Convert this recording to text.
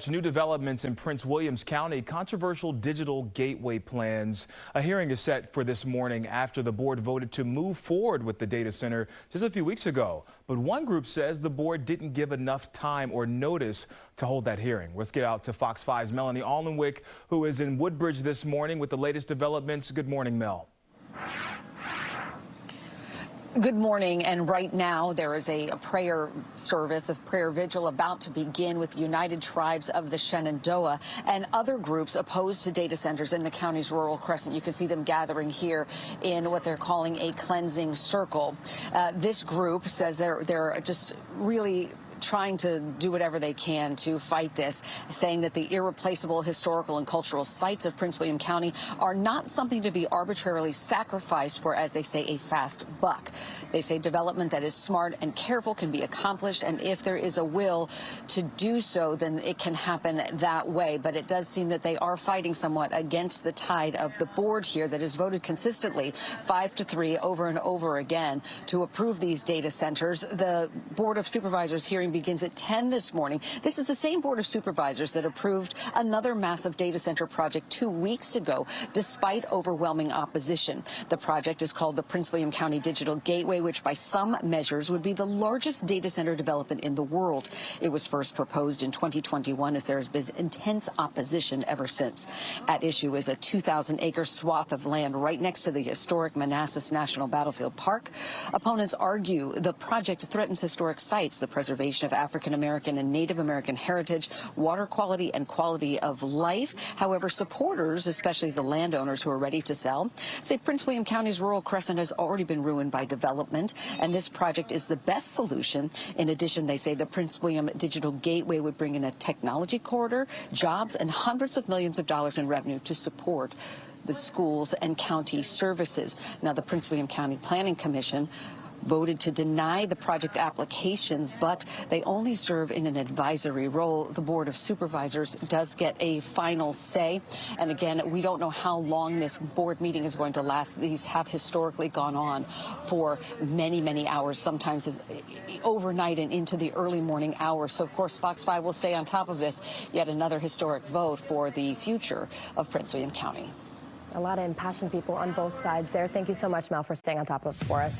New developments in Prince Williams County, controversial digital gateway plans. A hearing is set for this morning after the board voted to move forward with the data center just a few weeks ago. But one group says the board didn't give enough time or notice to hold that hearing. Let's get out to Fox 5's Melanie Allenwick, who is in Woodbridge this morning with the latest developments. Good morning, Mel. Good morning. And right now there is a prayer service, a prayer vigil about to begin with United Tribes of the Shenandoah and other groups opposed to data centers in the county's rural crescent. You can see them gathering here in what they're calling a cleansing circle. This group says they're just really trying to do whatever they can to fight this, saying that the irreplaceable historical and cultural sites of Prince William County are not something to be arbitrarily sacrificed for, as they say, a fast buck. They say development that is smart and careful can be accomplished, and if there is a will to do so, then it can happen that way. But it does seem that they are fighting somewhat against the tide of the board here that has voted consistently 5-3 over and over again to approve these data centers. The Board of Supervisors hearing begins at 10 this morning. This is the same Board of Supervisors that approved another massive data center project 2 weeks ago, despite overwhelming opposition. The project is called the Prince William County Digital Gateway, which by some measures would be the largest data center development in the world. It was first proposed in 2021, as there has been intense opposition ever since. At issue is a 2,000-acre swath of land right next to the historic Manassas National Battlefield Park. Opponents argue the project threatens historic sites, the preservation of African American and Native American heritage, water quality, and quality of life. However, supporters, especially the landowners who are ready to sell, say Prince William County's rural crescent has already been ruined by development, and this project is the best solution. In addition, they say the Prince William Digital Gateway would bring in a technology corridor, jobs, and hundreds of millions of dollars in revenue to support the schools and county services. Now, the Prince William County Planning Commission voted to deny the project applications, but they only serve in an advisory role. The Board of Supervisors does get a final say. And again, we don't know how long this board meeting is going to last. These have historically gone on for many, many hours, sometimes overnight and into the early morning hours. So, of course, Fox 5 will stay on top of this. Yet another historic vote for the future of Prince William County. A lot of impassioned people on both sides there. Thank you so much, Mel, for staying on top of it for us.